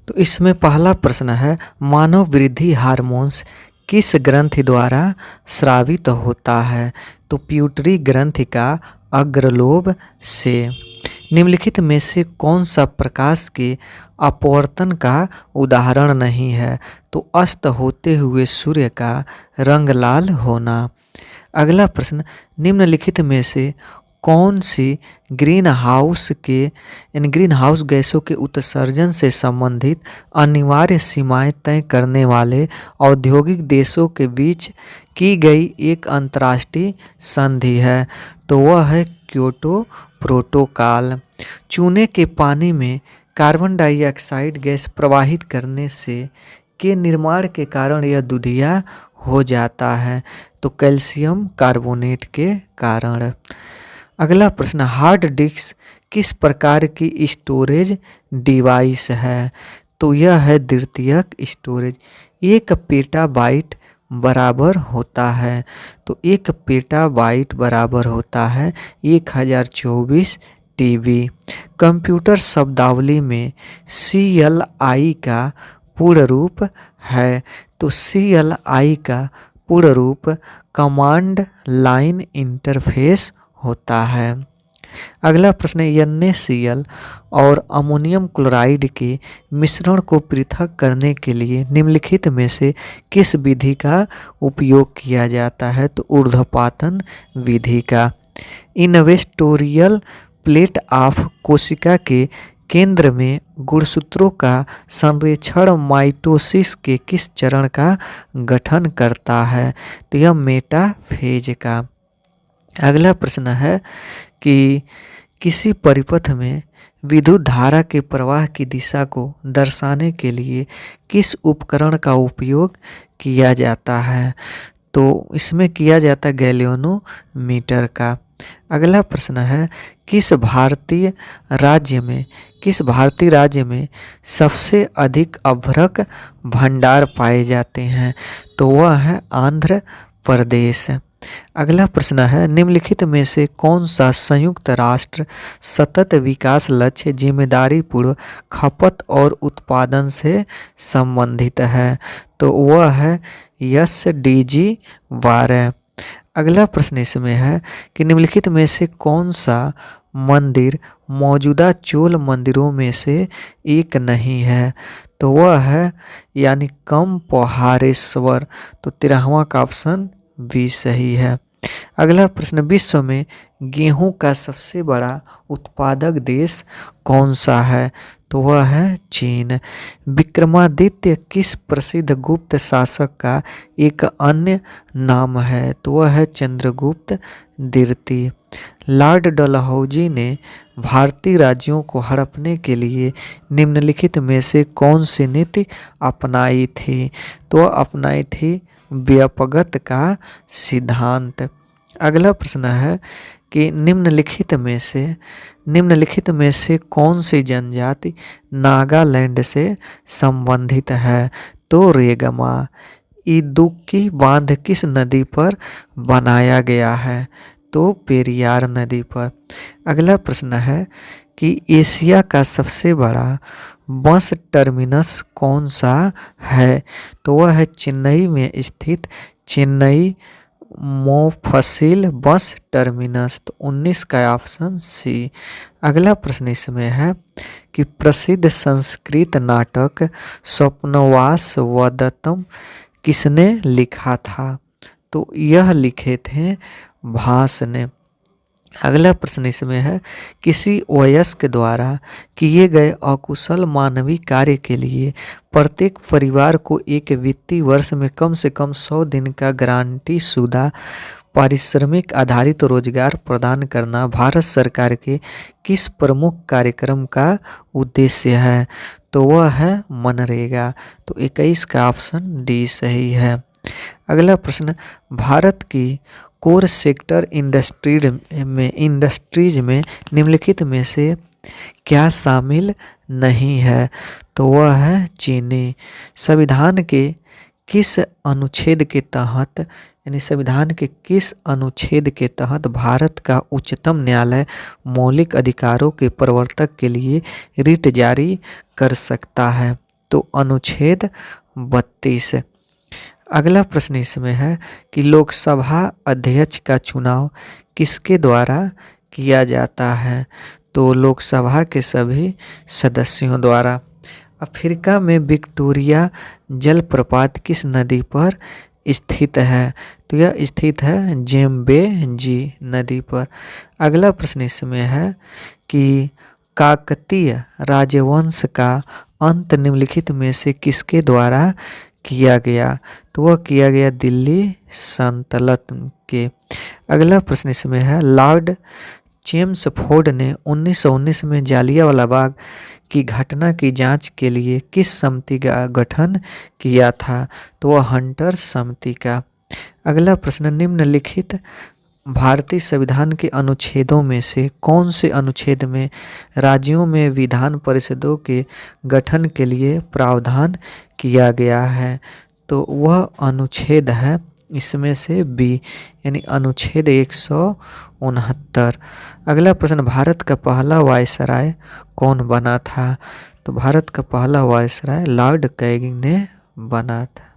तो इसमें पहला प्रश्न है, मानव वृद्धि हार्मोन्स किस ग्रंथि द्वारा स्रावित होता है? तो प्यूटरी ग्रंथि का अग्रलोब से। निम्नलिखित में से कौन सा प्रकाश के अपवर्तन का उदाहरण नहीं है? तो अस्त होते हुए सूर्य का रंग लाल होना। अगला प्रश्न, निम्नलिखित में से कौन सी ग्रीन हाउस गैसों के उत्सर्जन से संबंधित अनिवार्य सीमाएं तय करने वाले औद्योगिक देशों के बीच की गई एक अंतर्राष्ट्रीय संधि है? तो वह है क्योटो प्रोटोकॉल। चूने के पानी में कार्बन डाइऑक्साइड गैस प्रवाहित करने से के निर्माण के कारण यह दूधिया हो जाता है। तो कैल्शियम कार्बोनेट के कारण। अगला प्रश्न, हार्ड डिस्क किस प्रकार की स्टोरेज डिवाइस है? तो यह है द्वितीयक स्टोरेज। एक पेटाबाइट बराबर होता है, तो एक पेटाबाइट बराबर होता है 1024 टीबी। कंप्यूटर शब्दावली में CLI का पूर्ण रूप है? तो CLI का पूर्ण रूप कमांड लाइन इंटरफेस होता है। अगला प्रश्न है, NaCl और अमोनियम क्लोराइड के मिश्रण को पृथक करने के लिए निम्नलिखित में से किस विधि का उपयोग किया जाता है? तो ऊर्ध्वपातन विधि का। इन्वेस्टोरियल प्लेट ऑफ कोशिका के केंद्र में गुणसूत्रों का संरेखण माइटोसिस के किस चरण का गठन करता है? तो यह मेटाफेज का। अगला प्रश्न है कि किसी परिपथ में विद्युत धारा के प्रवाह की दिशा को दर्शाने के लिए किस उपकरण का उपयोग किया जाता है? तो इसमें किया जाता है गैल्वेनोमीटर का। अगला प्रश्न है, किस भारतीय राज्य में सबसे अधिक अभ्रक भंडार पाए जाते हैं? तो वह है आंध्र प्रदेश। अगला प्रश्न है, निम्नलिखित में से कौन सा संयुक्त राष्ट्र सतत विकास लक्ष्य जिम्मेदारी पूर्वक खपत और उत्पादन से संबंधित है? तो वह है SDG 12। अगला प्रश्न इसमें है कि निम्नलिखित में से कौन सा मंदिर मौजूदा चोल मंदिरों में से एक नहीं है? तो वह है यानी कंपहारेश्वर। तो 13वां का ऑप्शन बी सही है। अगला प्रश्न, विश्व में गेहूं का सबसे बड़ा उत्पादक देश कौन सा है? तो वह है चीन। विक्रमादित्य किस प्रसिद्ध गुप्त शासक का एक अन्य नाम है? तो वह है चंद्रगुप्त द्वितीय। लॉर्ड डलहौजी ने भारतीय राज्यों को हड़पने के लिए निम्नलिखित में से कौन सी नीति अपनाई थी? तो अपनाई थी व्यापकता का सिद्धांत। अगला प्रश्न है कि निम्नलिखित में से कौन सी जनजाति नागालैंड से संबंधित है? तो रेगमा। इदुक्की बांध किस नदी पर बनाया गया है? तो पेरियार नदी पर। अगला प्रश्न है कि एशिया का सबसे बड़ा बस टर्मिनस कौन सा है? तो वह है चेन्नई में स्थित चेन्नई मोफसिल बस टर्मिनस। तो 19 का ऑप्शन सी। अगला प्रश्न इसमें है कि प्रसिद्ध संस्कृत नाटक स्वप्नवास वदत्तम किसने लिखा था? तो यह लिखे थे भास ने। अगला प्रश्न इसमें है, किसी वयस्क द्वारा किए गए अकुशल मानवीय कार्य के लिए प्रत्येक परिवार को एक वित्तीय वर्ष में कम से कम 100 दिन का गारंटी शुदा पारिश्रमिक आधारित रोजगार प्रदान करना भारत सरकार के किस प्रमुख कार्यक्रम का उद्देश्य है? तो वह है मनरेगा। तो 21 का ऑप्शन डी सही है। अगला प्रश्न, भारत की कोर सेक्टर इंडस्ट्रीज में निम्नलिखित में से क्या शामिल नहीं है? तो वह है चीनी। संविधान के किस अनुच्छेद के तहत भारत का उच्चतम न्यायालय मौलिक अधिकारों के प्रवर्तक के लिए रिट जारी कर सकता है? तो अनुच्छेद 32। अगला प्रश्न इसमें है कि लोकसभा अध्यक्ष का चुनाव किसके द्वारा किया जाता है? तो लोकसभा के सभी सदस्यों द्वारा। अफ्रीका में विक्टोरिया जलप्रपात किस नदी पर स्थित है? तो यह स्थित है जेम्बेजी नदी पर। अगला प्रश्न इसमें है कि काकतीय राजवंश का अंत निम्नलिखित में से किसके द्वारा किया गया? तो वह किया गया दिल्ली सल्तनत के। अगला प्रश्न इसमें है लॉर्ड चेम्सफोर्ड ने 1919 में जालियांवाला बाग की घटना की जांच के लिए किस समिति का गठन किया था? तो वह हंटर समिति का। अगला प्रश्न निम्नलिखित भारतीय संविधान के अनुच्छेदों में से कौन से अनुच्छेद में राज्यों में विधान परिषदों के गठन के लिए प्रावधान किया गया है? तो वह अनुच्छेद है इसमें से बी, यानी अनुच्छेद 169। अगला प्रश्न भारत का पहला वायसराय कौन बना था? तो भारत का पहला वायसराय लॉर्ड कैनिंग ने बना था।